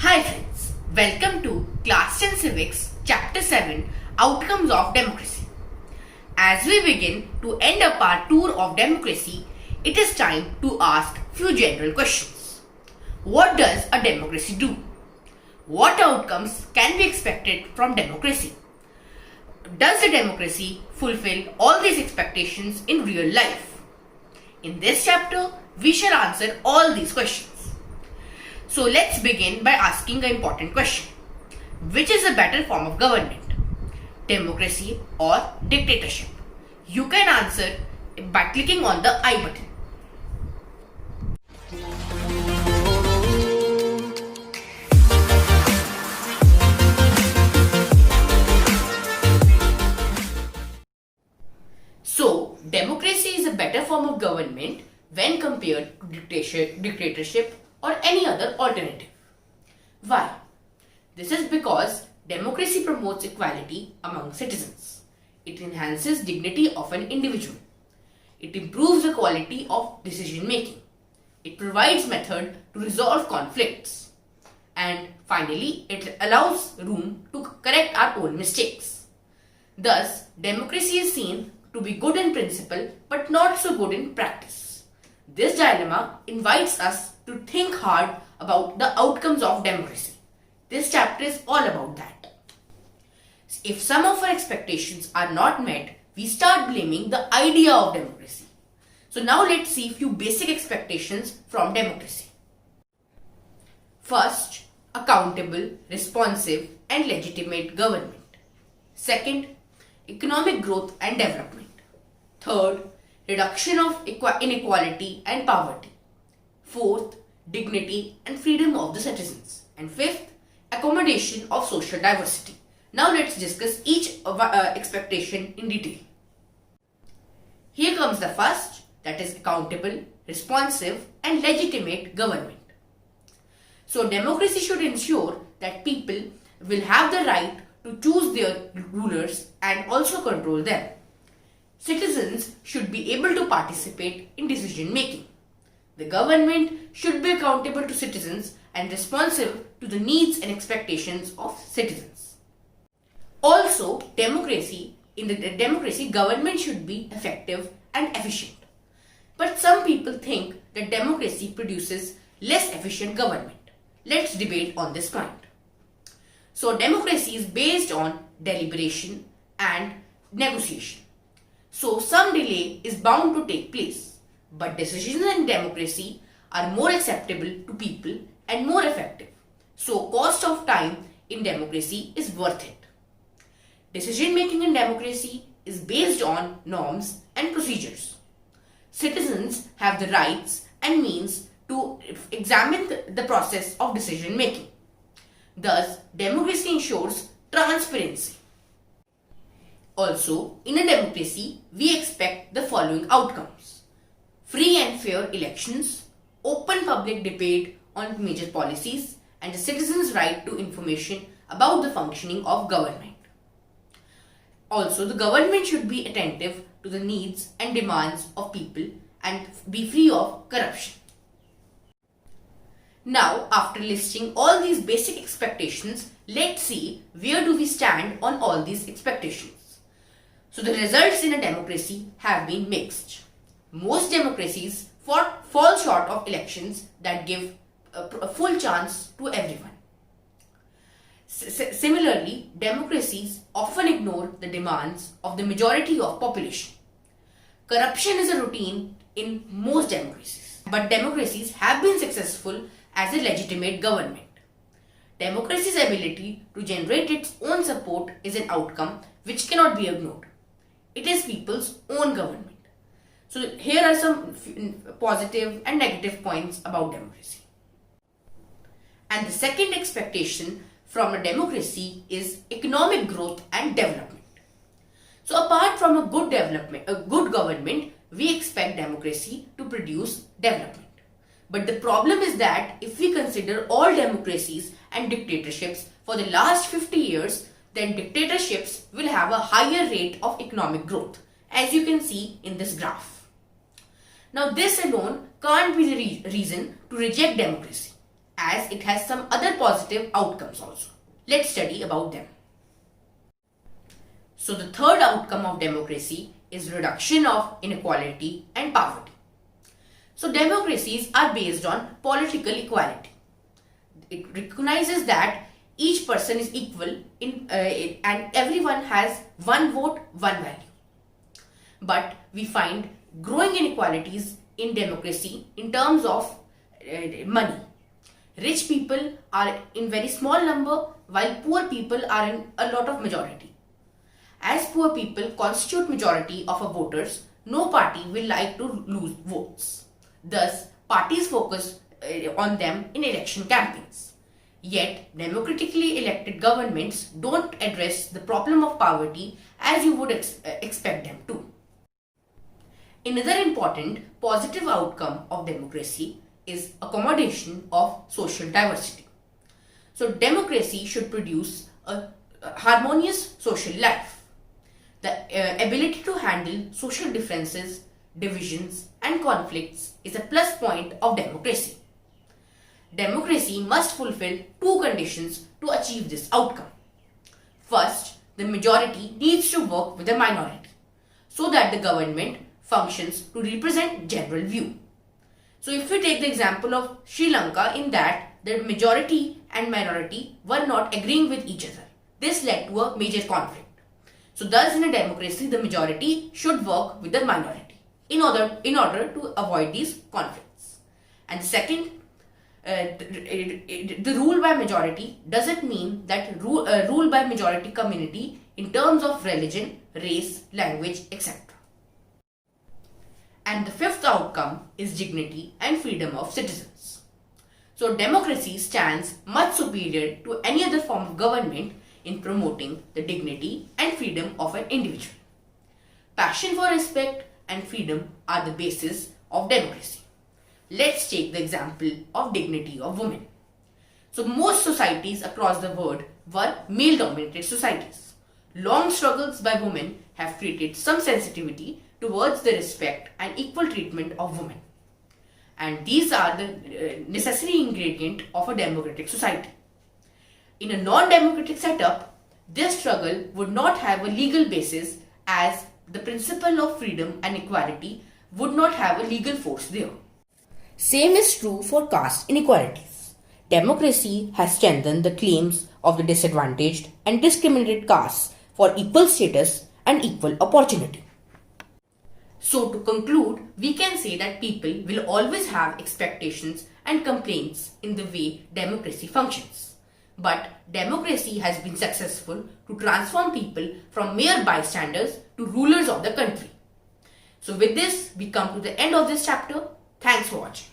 Hi friends, welcome to Class 10 Civics Chapter 7 Outcomes of Democracy. As we begin to end up our tour of democracy, it is time to ask few general questions. What does a democracy do? What outcomes can be expected from democracy? Does the democracy fulfill all these expectations in real life? In this chapter, we shall answer all these questions. So let's begin by asking an important question. Which is a better form of government? Democracy or dictatorship? You can answer by clicking on the I button. So, democracy is a better form of government when compared to dictatorship or any other alternative. Why? This is because democracy promotes equality among citizens. It enhances dignity of an individual. It improves the quality of decision making. It provides method to resolve conflicts. And finally, it allows room to correct our own mistakes. Thus, democracy is seen to be good in principle but not so good in practice. This dilemma invites us to think hard about the outcomes of democracy. This chapter is all about that. If some of our expectations are not met, we start blaming the idea of democracy. So now let's see a few basic expectations from democracy. First, accountable, responsive and legitimate government. Second, economic growth and development. Third, reduction of inequality and poverty. Fourth, dignity and freedom of the citizens. And fifth, accommodation of social diversity. Now let's discuss each expectation in detail. Here comes the first, that is accountable, responsive and legitimate government. So democracy should ensure that people will have the right to choose their rulers and also control them. Citizens should be able to participate in decision making. The government should be accountable to citizens and responsive to the needs and expectations of citizens. Also, in the democracy, government should be effective and efficient. But some people think that democracy produces less efficient government. Let's debate on this point. So, democracy is based on deliberation and negotiation. So, some delay is bound to take place. But decisions in democracy are more acceptable to people and more effective. So, cost of time in democracy is worth it. Decision making in democracy is based on norms and procedures. Citizens have the rights and means to examine the process of decision making. Thus, democracy ensures transparency. Also, in a democracy, we expect the following outcomes. Free and fair elections, open public debate on major policies, and the citizens' right to information about the functioning of government. Also, the government should be attentive to the needs and demands of people and be free of corruption. Now, after listing all these basic expectations, let's see where do we stand on all these expectations. So, the results in a democracy have been mixed. Most democracies fall short of elections that give a full chance to everyone. Similarly, democracies often ignore the demands of the majority of population. Corruption is a routine in most democracies, but democracies have been successful as a legitimate government. Democracy's ability to generate its own support is an outcome which cannot be ignored. It is people's own government. So here are some positive and negative points about democracy. And the second expectation from a democracy is economic growth and development. So apart from a good government, we expect democracy to produce development. But the problem is that if we consider all democracies and dictatorships for the last 50 years, then dictatorships will have a higher rate of economic growth, as you can see in this graph. Now this alone can't be the reason to reject democracy. as it has some other positive outcomes also. Let's study about them. So the third outcome of democracy is reduction of inequality and poverty. So democracies are based on political equality. It recognizes that each person is equal and everyone has one vote, one value. But we find growing inequalities in democracy in terms of money. Rich people are in very small number while poor people are in a lot of majority. As poor people constitute majority of our voters, no party will like to lose votes. Thus, parties focus on them in election campaigns. Yet, democratically elected governments don't address the problem of poverty as you would expect them to. Another important positive outcome of democracy is accommodation of social diversity. So, democracy should produce a harmonious social life. The ability to handle social differences, divisions, and conflicts is a plus point of democracy. Democracy must fulfill two conditions to achieve this outcome. First, the majority needs to work with the minority so that the government functions to represent general view. So if we take the example of Sri Lanka, in that the majority and minority were not agreeing with each other. This led to a major conflict. So thus in a democracy, the majority should work with the minority in order to avoid these conflicts. And second, the rule by majority doesn't mean that rule by majority community in terms of religion, race, language, etc. And the fifth outcome is dignity and freedom of citizens. So democracy stands much superior to any other form of government in promoting the dignity and freedom of an individual. Passion for respect and freedom are the basis of democracy. Let's take the example of dignity of women. So most societies across the world were male-dominated societies. Long struggles by women have created some sensitivity towards the respect and equal treatment of women. And these are the necessary ingredient of a democratic society. In a non-democratic setup, this struggle would not have a legal basis, as the principle of freedom and equality would not have a legal force there. Same is true for caste inequalities. Democracy has strengthened the claims of the disadvantaged and discriminated castes for equal status and equal opportunity. So to conclude, we can say that people will always have expectations and complaints in the way democracy functions. But democracy has been successful to transform people from mere bystanders to rulers of the country. So with this, we come to the end of this chapter. Thanks for watching.